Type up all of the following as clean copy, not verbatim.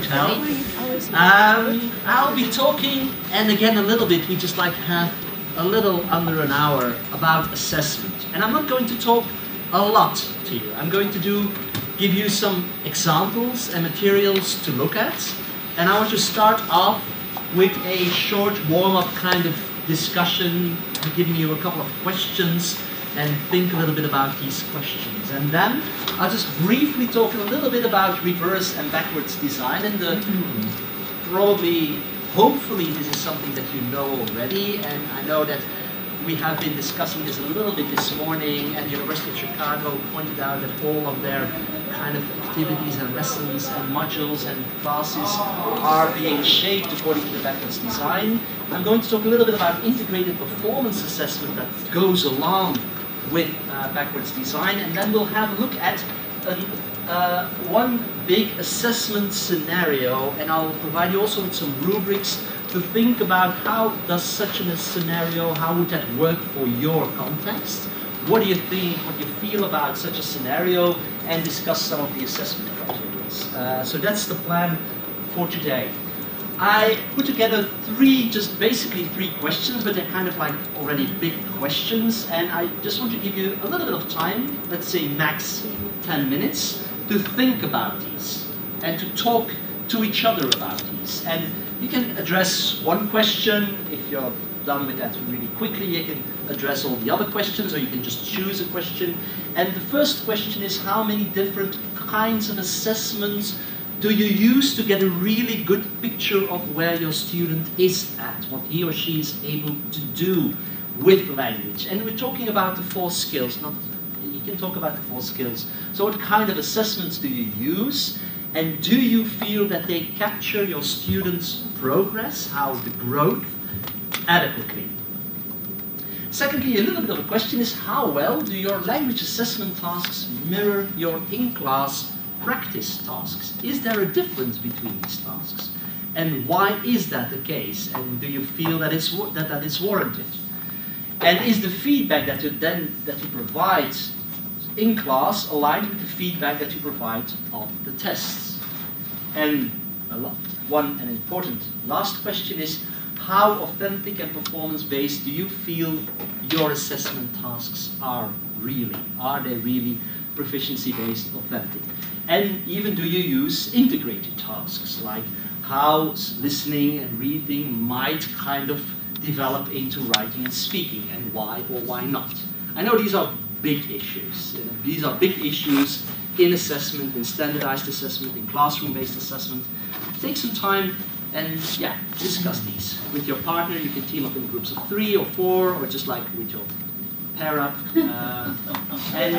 tell. I'll be talking, and again a little bit, we just like have a little under an hour about assessment. And I'm not going to talk a lot to you. I'm going to give you some examples and materials to look at. And I want to start off with a short warm-up kind of discussion, giving you a couple of questions and think a little bit about these questions. And then I'll just briefly talk a little bit about reverse and backwards design, and probably, hopefully this is something that you know already, and I know that we have been discussing this a little bit this morning, and the University of Chicago pointed out that all of their kind of activities and lessons and modules and classes are being shaped according to the backwards design. I'm going to talk a little bit about integrated performance assessment that goes along with backwards design, and then we'll have a look at one big assessment scenario, and I'll provide you also with some rubrics to think about how does such a scenario, how would that work for your context? What do you think, what do you feel about such a scenario, and discuss some of the assessment criteria. So that's the plan for today. I put together basically three questions, but they're kind of like already big questions, and I just want to give you a little bit of time, let's say max 10 minutes, to think about these and to talk to each other about these. And you can address one question. If you're done with that really quickly, you can address all the other questions, or you can just choose a question. And the first question is, how many different kinds of assessments do you use to get a really good picture of where your student is at, what he or she is able to do with language? And we're talking about the 4 skills. You can talk about the 4 skills. So what kind of assessments do you use? And do you feel that they capture your students' progress, the growth, adequately? Secondly, a little bit of a question is, how well do your language assessment tasks mirror your in-class practice tasks? Is there a difference between these tasks? And why is that the case? And do you feel that that is warranted? And is the feedback that you provide in class aligned with the feedback that you provide of the tests? And one important last question is, how authentic and performance-based do you feel your assessment tasks are really? Are they really proficiency-based, authentic? And even do you use integrated tasks, like how listening and reading might kind of develop into writing and speaking, and why or why not? I know these are big issues. These are big issues in assessment, in standardized assessment, in classroom-based assessment. Take some time and discuss these with your partner. You can team up in groups of 3 or 4, or just like with your pair up. Okay.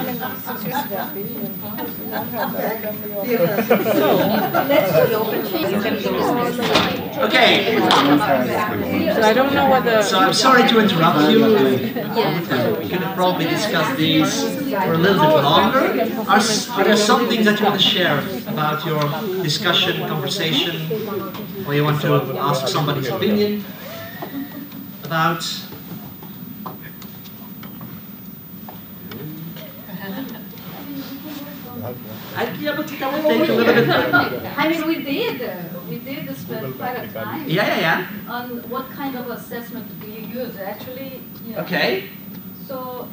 So I don't know what the... So I'm sorry to interrupt you. We could have probably discussed these for a little bit longer. Are there some things that you want to share about your discussion, conversation, or you want to ask somebody's opinion about? But take a little bit. I mean, we did spend quite a time on what kind of assessment do you use, actually. Okay. So,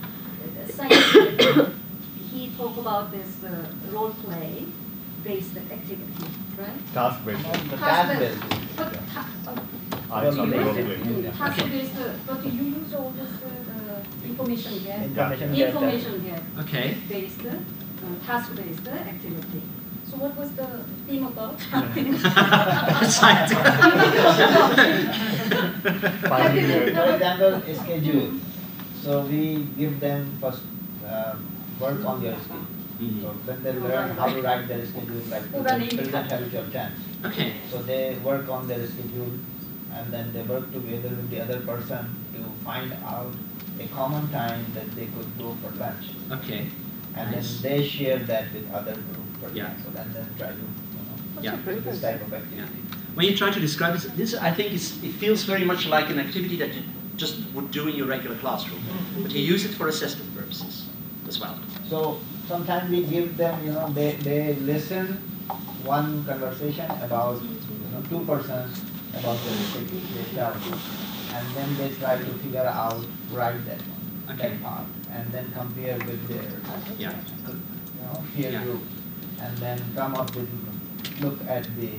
he talked about this role play based activity, right? Task based. Task-based. But task-based, but you use all this information get. Okay. Based, task-based activity. So what was the theme about? For example, schedule. So we give them first work on their skill. So when they learn how to write their schedule, like present habitual tense. Okay. So they work on their schedule, and then they work together with the other person to find out a common time that they could go for lunch. Okay. And then they share that with other group, for example, and then try to, do this type of activity. When you try to describe this, I think it feels very much like an activity that you just would do in your regular classroom, but you use it for assessment purposes as well. So sometimes we give them, they listen one conversation about two persons about the respective challenges, and then they try to figure out, write that one, that part, and then compare with their peer group, and then come up with, look at the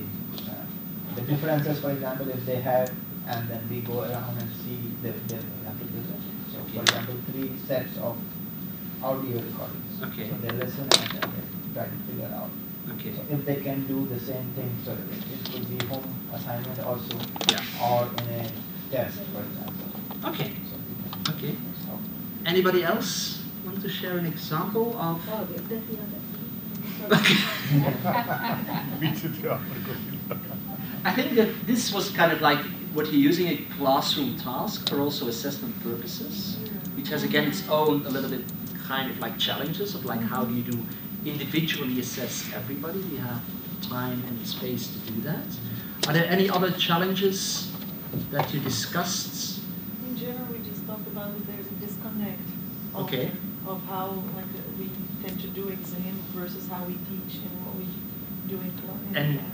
differences, for example, if they have, and then we go around and see the present. So, for example, 3 sets of audio recordings. Okay. So they listen and then they try to figure out. Okay. So if they can do the same thing, so it could be home assignment also, Yeah. or in a test, for example. Okay. So Okay. Anybody else want to share an example of? Oh, that's the I think that this was kind of like what you're using a classroom task for also assessment purposes, which has again its own a little bit kind of like challenges of like how do you do individually assess everybody? Do you have time and space to do that? Are there any other challenges that you discussed? In general, we just talked about that there's a disconnect of how we tend to do exam versus how we teach and what we do in class.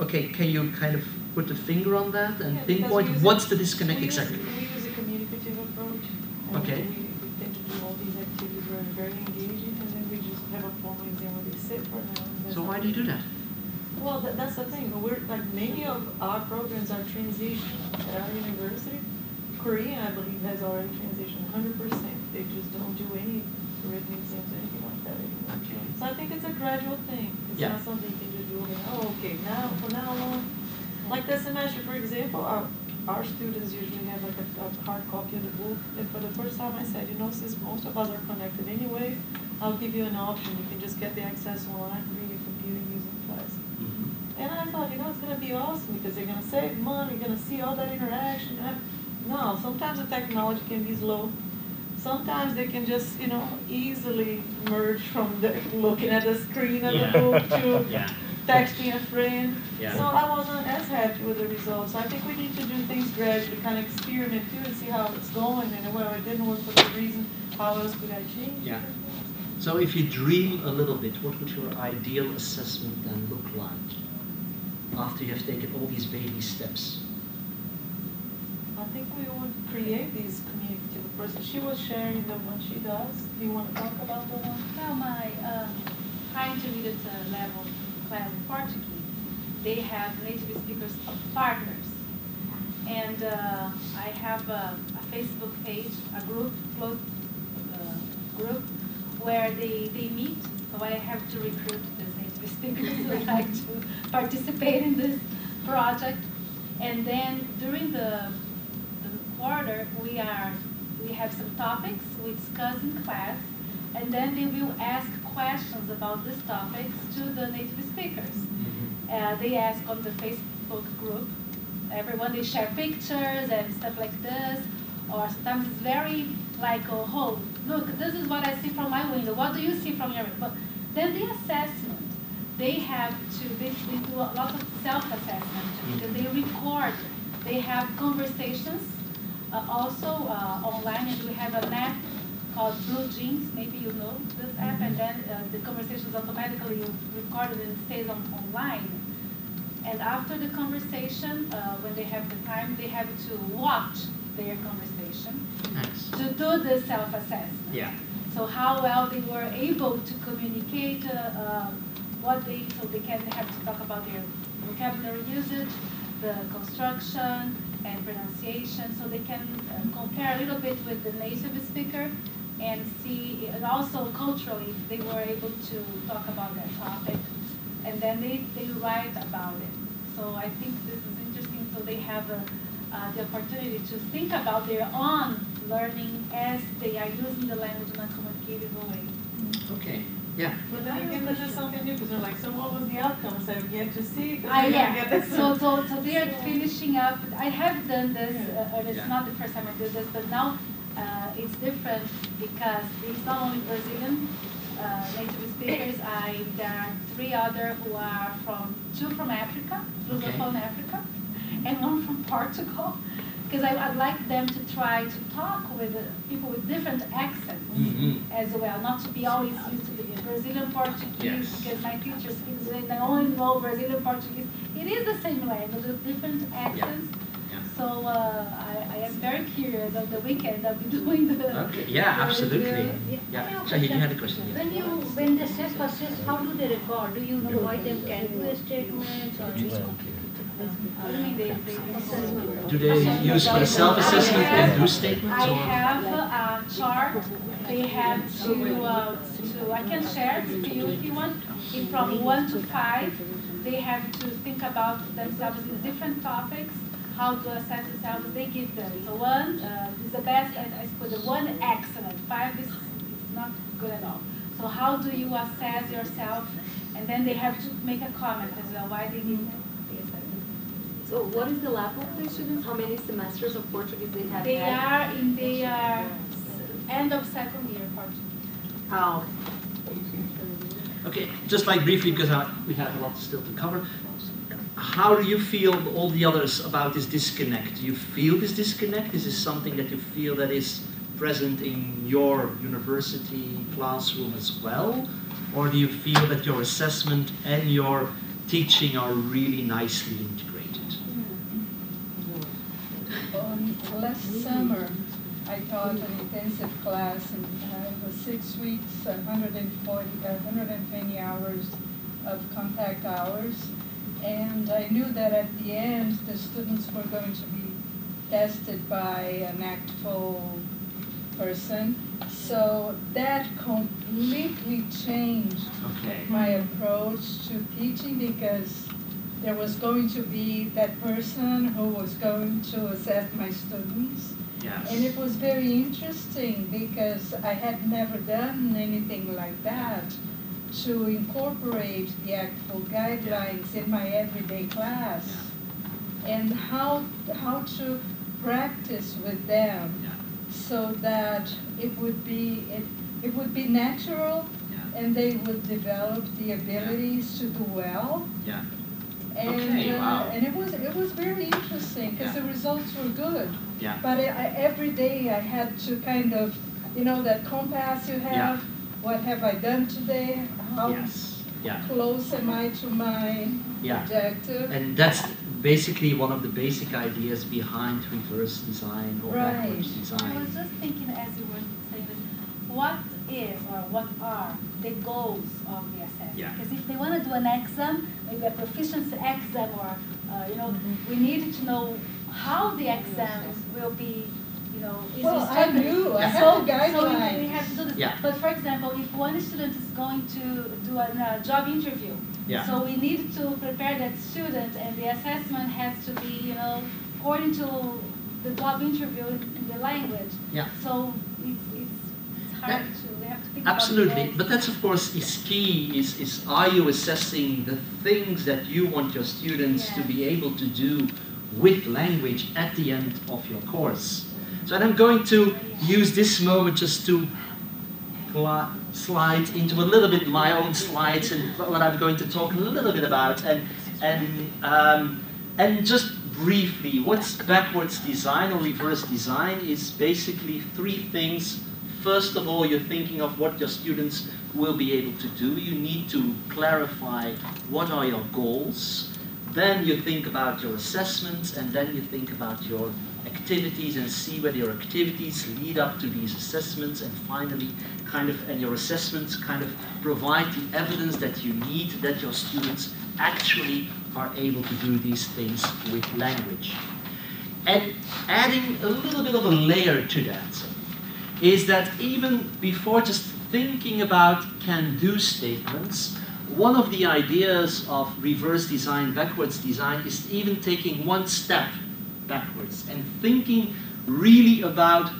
Okay, can you kind of put a finger on that and pinpoint because what's the disconnect exactly? We use a communicative approach. And Okay. we tend to do all these activities where they're very engaging, and then we just have a formal exam where they sit for an hour. So why do you do that? Well, that's the thing. We're like many of our programs are transitional at our university. Korea, I believe, has already transitioned 100%. They just don't do any written exams or anything like that anymore. Okay. So I think it's a gradual thing. It's Yeah. not something you can just do overnight. Oh, okay, now from now on, like this semester, for example, our students usually have like a hard copy of the book. And for the first time, I said, since most of us are connected anyway, I'll give you an option. You can just get the access online, bring your computer, use it in class. And I thought, it's going to be awesome because they're going to save money, you're going to see all that interaction. No, sometimes the technology can be slow. Sometimes they can just, easily merge from looking at the screen of the book to texting a friend. Yeah. So I wasn't as happy with the results. So I think we need to do things gradually, kind of experiment too and see how it's going. And well, it didn't work for good reason. How else could I change? Yeah. So if you dream a little bit, what would your ideal assessment then look like after you have taken all these baby steps? I think we would create these communicative approaches. She was sharing the one she does. Do you want to talk about the one? Well, my high intermediate level class in Portuguese, they have native speakers partners. And I have a Facebook page, a group, closed group, where they meet. So I have to recruit these native speakers who would like to participate in this project. And then during the quarter, we have some topics we discuss in class, and then they will ask questions about these topics to the native speakers. They ask on the Facebook group. Everyone, they share pictures and stuff like this, or sometimes it's very like, oh, look, this is what I see from my window. What do you see from your window? But then the assessment, they do a lot of self-assessment because they record. They have conversations also online, and we have an app called Blue Jeans. Maybe you know this app, and then the conversations automatically recorded and stays online. And after the conversation, when they have the time, they have to watch their conversation to do the self-assessment. Yeah. So how well they were able to communicate so they can have to talk about their vocabulary usage, the construction and pronunciation, so they can compare a little bit with the native speaker and see, and also culturally, they were able to talk about that topic, and then they write about it. So I think this is interesting, so they have the opportunity to think about their own learning as they are using the language in a communicative way. Okay. Yeah. But then again, this is something new because they're like, so what was the outcome? So we have to see. Yeah. So they're finishing up. I have done this, and it's not the first time I did this, but now it's different because it's not only Brazilian native speakers. There are 3 other who are two from Africa, Lusophone Africa, and 1 from Portugal. Because I'd like them to try to talk with people with different accents as well, not to be always used to the Brazilian Portuguese, Yes. because my teacher speaks, they only know Brazilian Portuguese. It is the same language with different accents. Yeah. So I am very curious of the weekend I'll be doing the. Okay. Yeah, absolutely. Yeah. Shahid, you had a question. Yeah. When they say persist, how do they record? Do you provide them can-do statements or? What do you mean they Do they use for self-assessment and do statements? I Or? have a chart. They have to I can share it to you if you want. From 1 to 5, they have to think about themselves in different topics, how to assess themselves. They give them. So 1 is the best, I suppose. 1 excellent, 5 is not good at all. So how do you assess yourself? And then they have to make a comment as well. Why they give them the assessment. So what is the level of the students? How many semesters of Portuguese they have They had? are in the end of 2nd year Portuguese. Oh. Okay, just like briefly, because we have a lot still to cover. How do you feel, all the others, about this disconnect? Do you feel this disconnect? Is this something that you feel that is present in your university classroom as well? Or do you feel that your assessment and your teaching are really nicely integrated? Last summer, I taught an intensive class, and it was 6 weeks, 120 hours of contact hours. And I knew that at the end, the students were going to be tested by an ACTFL person. So that completely changed my approach to teaching, because there was going to be that person who was going to assess my students. Yes. And it was very interesting because I had never done anything like that, to incorporate the actual guidelines in my everyday class, and how to practice with them so that it would be natural, and they would develop the abilities to do well. Yeah. And, Okay, wow. and it was very interesting because the results were good. Yeah. But every day I had to kind of, that compass you have. Yeah. What have I done today? How Yes. Yeah. close am I to my objective? And that's basically one of the basic ideas behind reverse design or backwards I design. was just thinking as you were saying this, what is or what are the goals of the assessment? Yeah. Because if they want to do an exam, maybe a proficiency exam, or we need to know how the exam will be. Is Well, I structured. knew. I Yeah. had So the guidelines. we have to do this. Yeah. But for example, if one student is going to do a job interview, Yeah. so we need to prepare that student, and the assessment has to be, according to the job interview in the language. Yeah. So it's hard to, we have to think Absolutely, about but that's of course is key, is are you assessing the things that you want your students to be able to do with language at the end of your course. So and I'm going to use this moment just to slide into a little bit my own slides and what I'm going to talk a little bit about, and just briefly, what's backwards design or reverse design is basically 3 things. First of all, you're thinking of what your students will be able to do. You need to clarify what are your goals. Then you think about your assessments, and then you think about your activities and see whether your activities lead up to these assessments, and finally and your assessments kind of provide the evidence that you need that your students actually are able to do these things with language. And adding a little bit of a layer to that is that even before just thinking about can-do statements, one of the ideas of reverse design, backwards design, is even taking 1 step backwards and thinking really about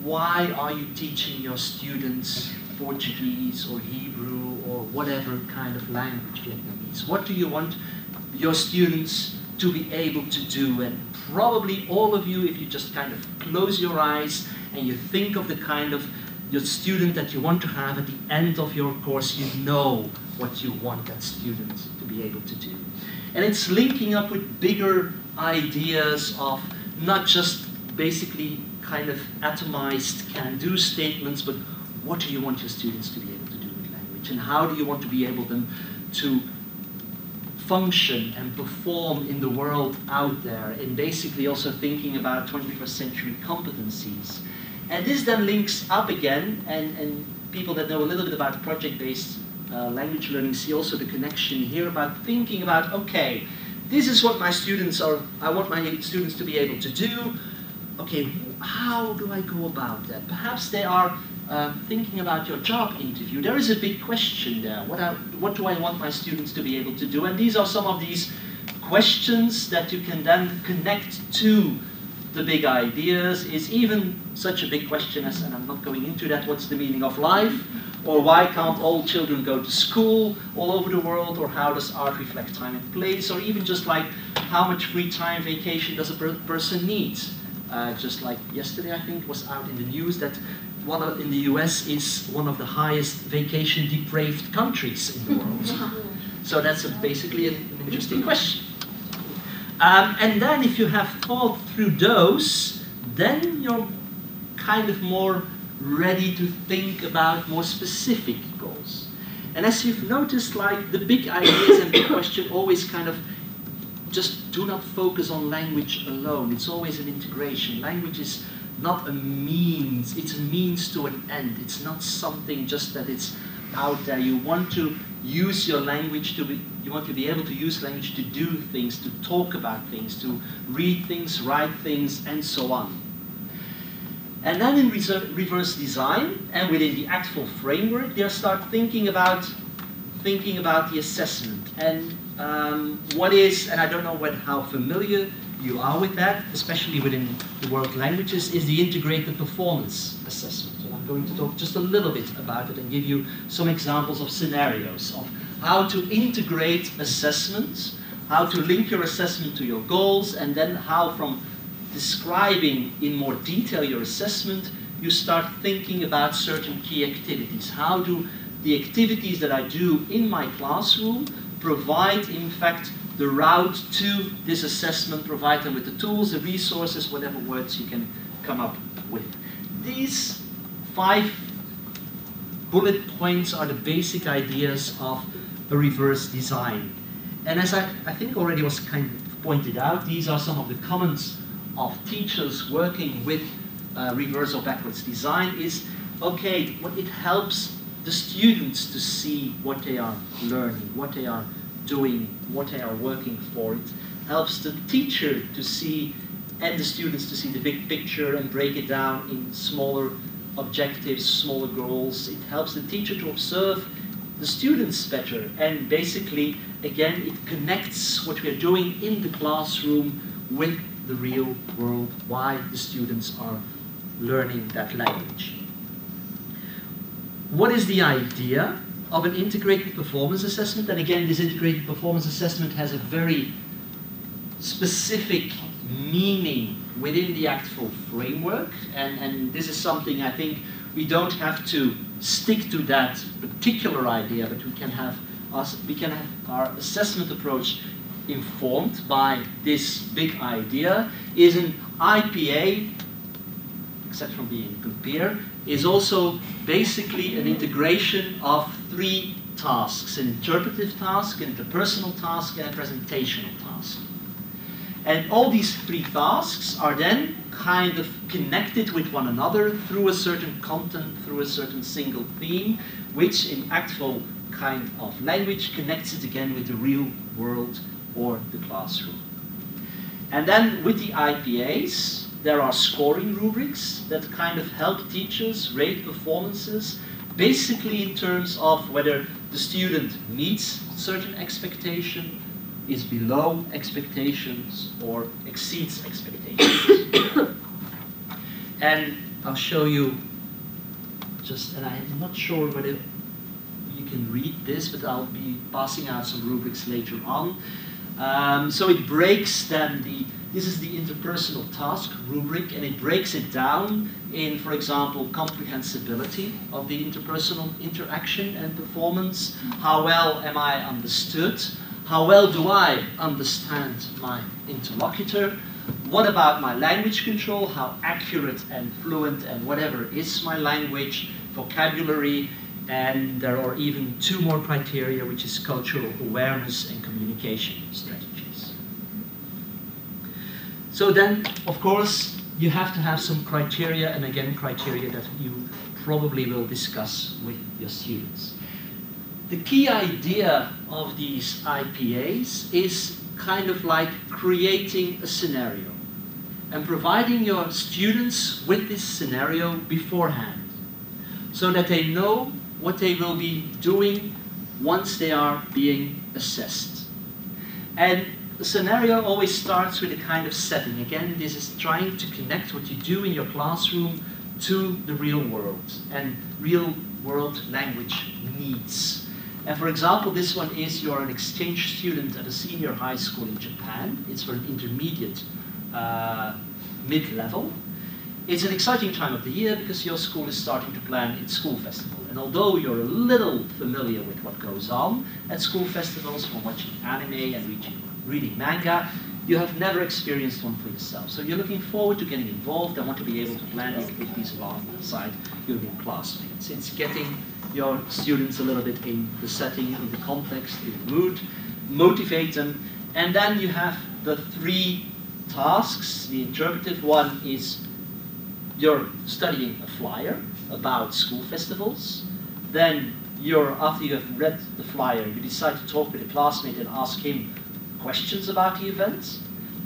why are you teaching your students Portuguese or Hebrew or whatever kind of language, Vietnamese. What do you want your students to be able to do? And probably all of you, if you just kind of close your eyes and you think of the kind of your student that you want to have at the end of your course, you know what you want that student to be able to do. And it's linking up with bigger ideas of not just basically kind of atomized can-do statements, but what do you want your students to be able to do with language? language, and how do you want to be able then to function and perform in the world out there, and basically also thinking about 21st century competencies. And this then links up again, and people that know a little bit about project-based language learning see also the connection here about thinking about, okay, this is what my students are, I want my students to be able to do. Okay, how do I go about that? Perhaps they are thinking about your job interview. There is a big question there. What do I want my students to be able to do? And these are some of these questions that you can then connect to the big ideas. Is even such a big question as, and I'm not going into that, what's the meaning of life? Or why can't all children go to school all over the world? Or how does art reflect time and place? Or even just like, how much free time, vacation does a person need? Just like yesterday, I think, was out in the news that in the US is one of the highest vacation depraved countries in the world. So that's basically an interesting question. And then if you have thought through those, then you're kind of more ready to think about more specific goals. And as you've noticed, like the big ideas and the question always kind of just do not focus on language alone. It's always an integration. Language is not a means, it's a means to an end. It's not something just that it's out there. You want to use your language you want to be able to use language to do things, to talk about things, to read things, write things, and so on. And then in reverse design, and within the ACTful framework, they start thinking about the assessment. And what is, and I don't know how familiar you are with that, especially within the world languages, is the integrated performance assessment. And I'm going to talk just a little bit about it and give you some examples of scenarios of how to integrate assessments, how to link your assessment to your goals, and then how from describing in more detail your assessment, you start thinking about certain key activities. How do the activities that I do in my classroom provide, in fact, the route to this assessment, provide them with the tools, the resources, whatever words you can come up with. These 5 bullet points are the basic ideas of a reverse design. And as I think already was kind of pointed out, these are some of the comments of teachers working with reverse or backwards design is, okay, it helps the students to see what they are learning, what they are doing, what they are working for. It helps the teacher to see, and the students to see the big picture and break it down in smaller objectives, smaller goals. It helps the teacher to observe the students better, and basically, again, it connects what we are doing in the classroom with the real world, why the students are learning that language. What is the idea of an integrated performance assessment? And again, this integrated performance assessment has a very specific meaning within the ACTful framework, and this is something I think we don't have to stick to that particular idea, but we can have our assessment approach informed by this big idea. Is an IPA, except from being compare, is also basically an integration of 3 tasks: an interpretive task, an interpersonal task, and a presentational task. And all these 3 tasks are then kind of connected with one another through a certain content, through a certain single theme, which in ACTful kind of language connects it again with the real world or the classroom. And then with the IPAs, there are scoring rubrics that kind of help teachers rate performances, basically in terms of whether the student meets certain expectation, is below expectations, or exceeds expectations. And I'll show you just, and I'm not sure whether you can read this, but I'll be passing out some rubrics later on. So it breaks then this is the interpersonal task rubric, and it breaks it down in, for example, comprehensibility of the interpersonal interaction and performance. How well am I understood? How well do I understand my interlocutor? What about my language control? How accurate and fluent and whatever is my language, vocabulary? And there are even 2 more criteria, which is cultural awareness and communication strategies. So then, of course, you have to have some criteria, and again, criteria that you probably will discuss with your students. The key idea of these IPAs is kind of like creating a scenario and providing your students with this scenario beforehand so that they know what they will be doing once they are being assessed. And the scenario always starts with a kind of setting. Again, this is trying to connect what you do in your classroom to the real world and real world language needs. And for example, this one is you're an exchange student at a senior high school in Japan. It's for an intermediate mid-level. It's an exciting time of the year because your school is starting to plan its school festival. And although you're a little familiar with what goes on at school festivals from watching anime and reading manga, you have never experienced one for yourself. So you're looking forward to getting involved and want to be able to plan activities alongside your new classmates. It's getting your students a little bit in the setting, in the context, in the mood, motivate them. And then you have the 3 tasks. The interpretive one is you're studying a flyer about school festivals. Then after you have read the flyer, you decide to talk with a classmate and ask him questions about the event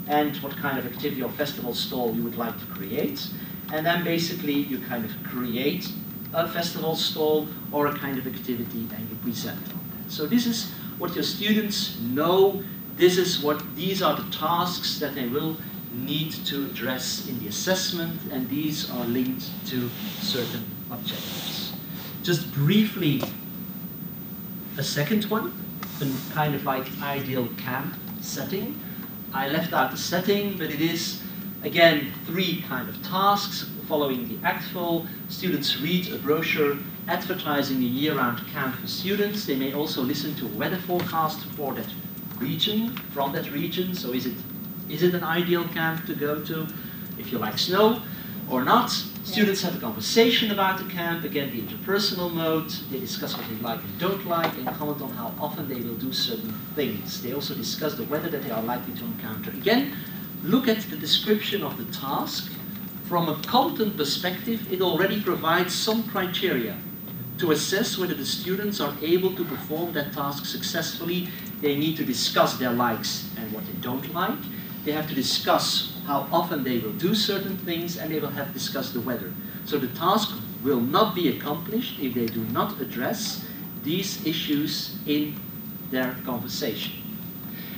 and what kind of activity or festival stall you would like to create. And then basically you kind of create a festival stall or a kind of activity and you present on that. So this is what your students know. These are the tasks that they will need to address in the assessment, and these are linked to certain objectives. Just briefly, a second one, a kind of like ideal camp setting. I left out the setting, but it is, again, 3 kind of tasks following the ACTFL. Students read a brochure advertising a year-round camp for students. They may also listen to a weather forecast for that region, from that region. So is it an ideal camp to go to if you like snow or not? Students have a conversation about the camp, again the interpersonal mode. They discuss what they like and don't like and comment on how often they will do certain things. They also discuss the weather that they are likely to encounter. Again, look at the description of the task. From a content perspective, it already provides some criteria to assess whether the students are able to perform that task successfully. They need to discuss their likes and what they don't like. They have to discuss how often they will do certain things, and they will have to discuss the weather. So the task will not be accomplished if they do not address these issues in their conversation.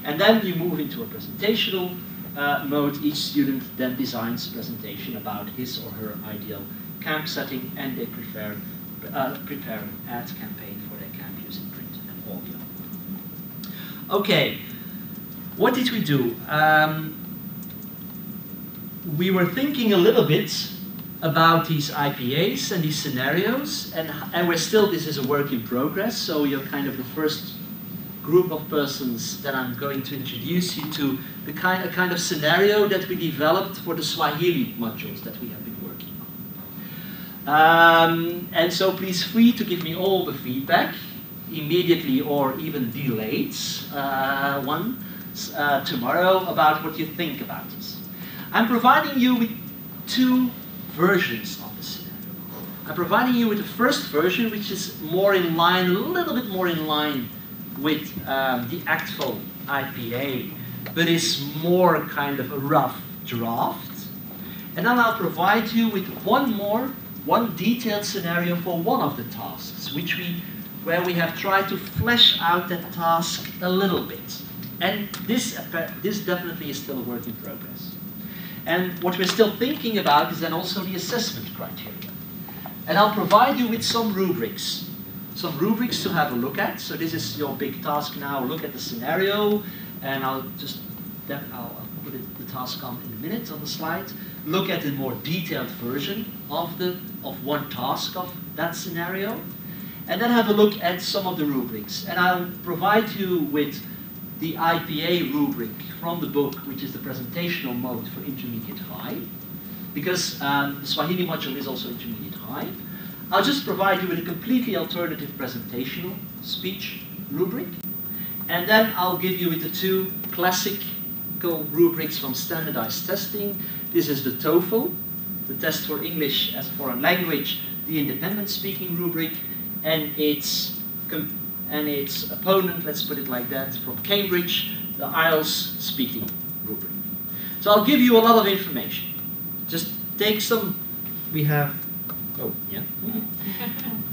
And then you move into a presentational mode. Each student then designs a presentation about his or her ideal camp setting, and they prepare an ad campaign for their camp using print and audio. Okay, what did we do? We were thinking a little bit about these IPAs and these scenarios, and we're still, this is a work in progress, so you're kind of the first group of persons that I'm going to introduce you to a kind of scenario that we developed for the Swahili modules that we have been working on. And so please free to give me all the feedback immediately or even delayed tomorrow about what you think about this. I'm providing you with 2 versions of the scenario. I'm providing you with the first version, which is more in line, a little bit more in line with the ACTFL IPA, but is more kind of a rough draft. And then I'll provide you with one detailed scenario for one of the tasks, where we have tried to flesh out that task a little bit. And this definitely is still a work in progress. And what we're still thinking about is then also the assessment criteria. And I'll provide you with some rubrics to have a look at. So this is your big task now. Look at the scenario, and I'll put the task on in a minute on the slide. Look at the more detailed version of one task of that scenario, and then have a look at some of the rubrics. And I'll provide you with the IPA rubric from the book, which is the Presentational Mode for Intermediate High, because the Swahili module is also Intermediate High. I'll just provide you with a completely alternative presentational speech rubric, and then I'll give you with the two classical rubrics from standardized testing. This is the TOEFL, the test for English as a foreign language, the independent speaking rubric, and its opponent, let's put it like that, from Cambridge, the IELTS speaking rubric. So I'll give you a lot of information. Just take some, we have, oh yeah,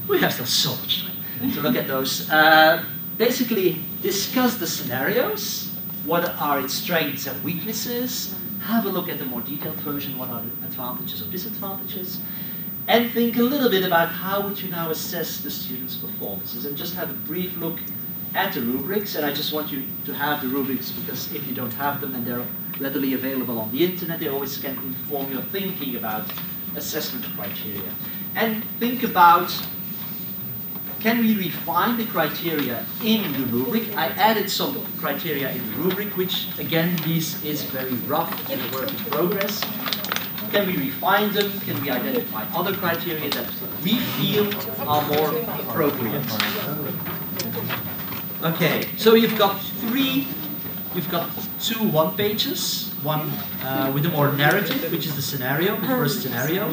we have still so much time to look at those. Basically discuss the scenarios, what are its strengths and weaknesses, have a look at the more detailed version, what are the advantages or disadvantages, and think a little bit about how would you now assess the students' performances, and just have a brief look at the rubrics. And I just want you to have the rubrics, because if you don't have them and they're readily available on the internet, they always can inform your thinking about assessment criteria. And think about, can we refine the criteria in the rubric? I added some criteria in the rubric, which again, this is very rough and a work in progress. Can we refine them? Can we identify other criteria that we feel are more appropriate? Okay, so you've got two one-pages, one with a more narrative, which is the scenario, the first scenario.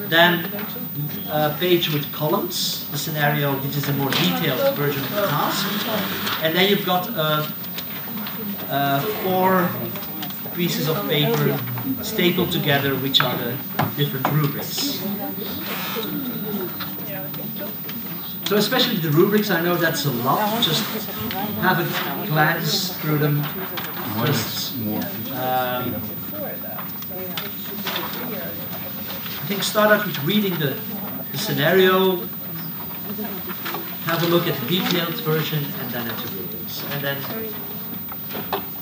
Then a page with columns, the scenario, which is a more detailed version of the task. And then you've got 4 pieces of paper stapled together, which are the different rubrics. So especially the rubrics, I know that's a lot. Just have a glance through them. Just, I think start out with reading the scenario, have a look at the detailed version, and then at the rubrics. And then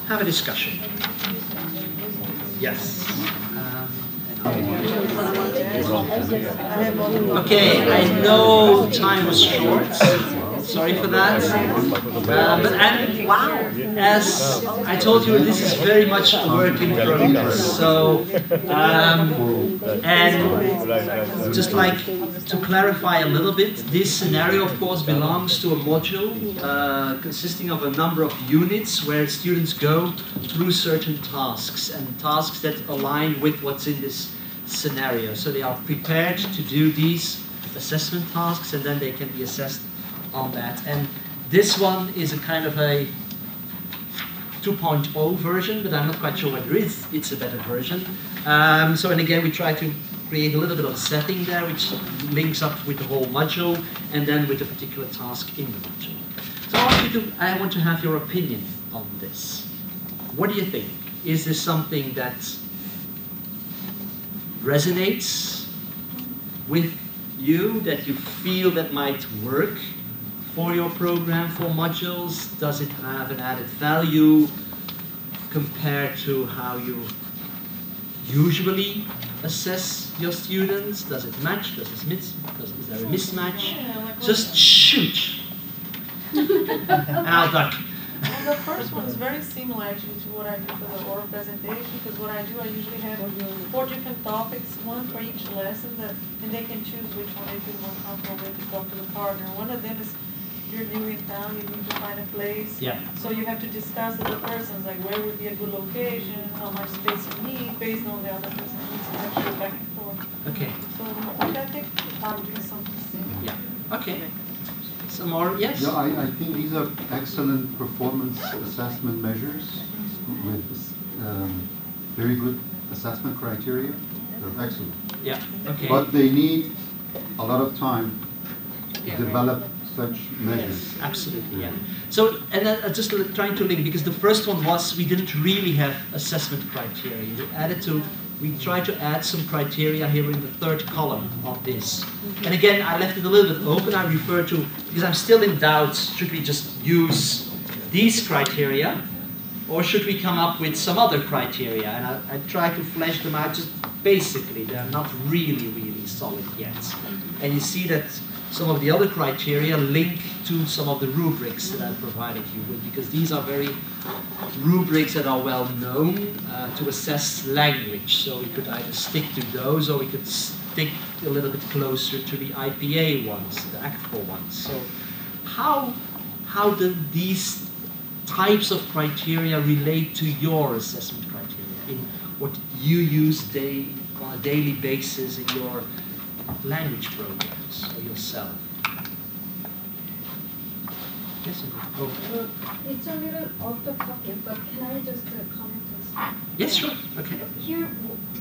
have a discussion. Yes. Okay, I know time was short. Sorry for that. As I told you, this is very much a work in progress. So, and just like to clarify a little bit, this scenario, of course, belongs to a module consisting of a number of units where students go through certain tasks, and tasks that align with what's in this scenario. So they are prepared to do these assessment tasks, and then they can be assessed on that. And this one is a kind of a 2.0 version, but I'm not quite sure whether it's a better version. So, and again, we try to create a little bit of a setting there, which links up with the whole module, and then with a particular task in the module. So I want to have your opinion on this. What do you think? Is this something that resonates with you, that you feel that might work for your program, for modules? Does it have an added value compared to how you usually assess your students? Does it match? Is there a mismatch? Just shoot. And I'll duck. Well, the first one is very similar actually to what I do for the oral presentation, because what I do, I usually have 4 different topics, one for each lesson, and they can choose which one they feel more comfortable with to talk to the partner. One of them is, you're new in town, you need to find a place. Yeah. So you have to discuss with the persons, like where would be a good location, how much space you need, based on the other person's needs, and have to go back and forth. Okay. So I think I'm doing something similar. Yeah. Okay. Some more? Yes? Yeah, I think these are excellent performance assessment measures with very good assessment criteria. They're excellent. Yeah. Okay. But they need a lot of time to develop such measures. Yes, absolutely, yeah. So, and then just trying to link, because the first one was we didn't really have assessment criteria. We tried to add some criteria here in the 3rd column of this. And again, I left it a little bit open. I refer to, because I'm still in doubt, should we just use these criteria, or should we come up with some other criteria? And I try to flesh them out. Just basically, they're not really solid yet. And you see that some of the other criteria link to some of the rubrics that I provided you with, because these are very rubrics that are well known to assess language. So we could either stick to those, or we could dig a little bit closer to the IPA ones, the ACT4 ones. So how do these types of criteria relate to your assessment criteria in what you use on a daily basis in your language programs or yourself? Yes, go ahead. It's a little off the topic, but can I just comment on something? Yes, sure. Okay. Here,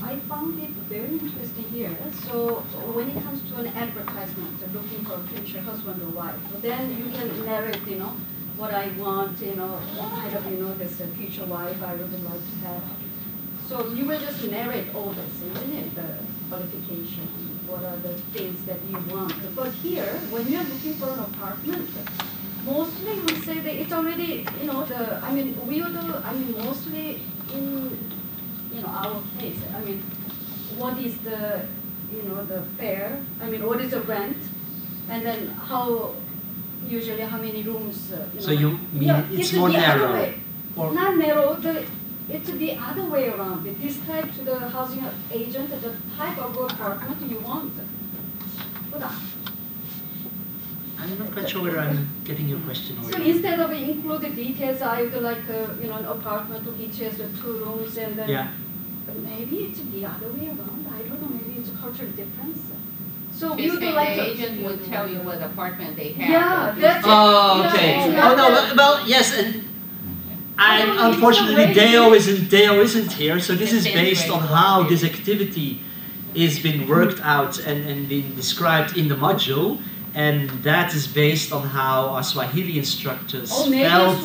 I found it very interesting here. So when it comes to an advertisement, looking for a future husband or wife, then you can narrate, what I want, what kind of, this future wife I would like to have. So you will just narrate all this, isn't it? The qualification, what are the things that you want. But here, when you're looking for an apartment, mostly we say that it's already, mostly in, our case, what is the, the fare, what is the rent, and then usually how many rooms, So you mean it's more narrow? Or not narrow, it's the other way around. It describes to the housing agent the type of apartment you want. I'm not quite sure whether I'm getting your question. So instead of include the details, I would like an apartment which has 2 rooms, and then maybe it's the other way around. I don't know. Maybe it's a cultural difference. So we would like the agent would tell you what apartment they have. Yeah, that's it. Oh, okay. Yeah, Oh no. Well, yes, and unfortunately Deo isn't here. So this is based on how this activity is being worked out and being described in the module. And that is based on how our Swahili instructors felt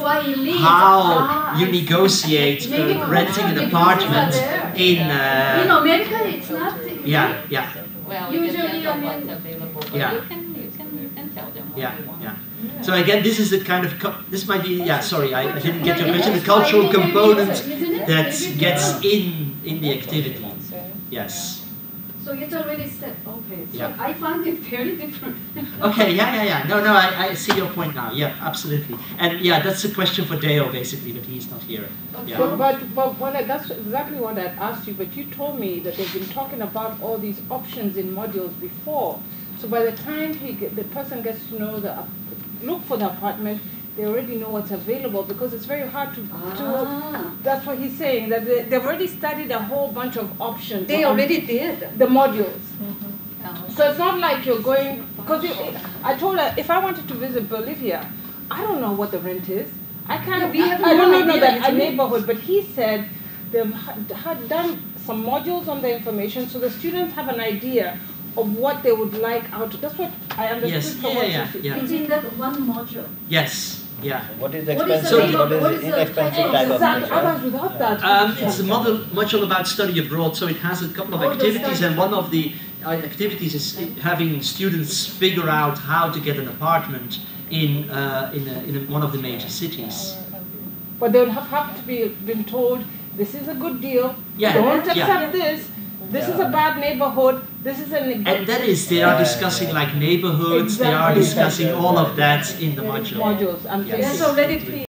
how you negotiate renting an apartment in America. It's not. Well, it depends on what's available, but you can tell them what you want. So again, this is the kind of this might be sorry, I didn't get your question. The cultural component that gets in the activity. Yes. So it's already set. Okay. So I find it very different. Okay. No, I see your point now. Yeah, absolutely. And that's a question for Deo basically, but he's not here. Okay. Yeah. But that's exactly what I asked you. But you told me that they've been talking about all these options in modules before. So by the time the person gets to know look for the apartment, they already know what's available, because it's very hard to that's what he's saying, that they've already studied a whole bunch of options. They already did. The modules. So it's not like you're going, because I told her, if I wanted to visit Bolivia, I don't know what the rent is. I can't, I don't know that it's a neighborhood, but he said they've had done some modules on the information, so the students have an idea of what they would like out of. That's what I understood from what you said. It's in that one module. Yes. Yeah. What is expensive? What is inexpensive type of Others without that. It's a module about study abroad, so it has a couple of activities, and one of the activities is having students figure out how to get an apartment in one of the major cities. But they would have to be been told, this is a good deal, Yeah. don't accept this. This is a bad neighborhood. This is an. And that is, they are discussing like neighborhoods. They are discussing all of that in the module. Modules. Yes. That's already clear.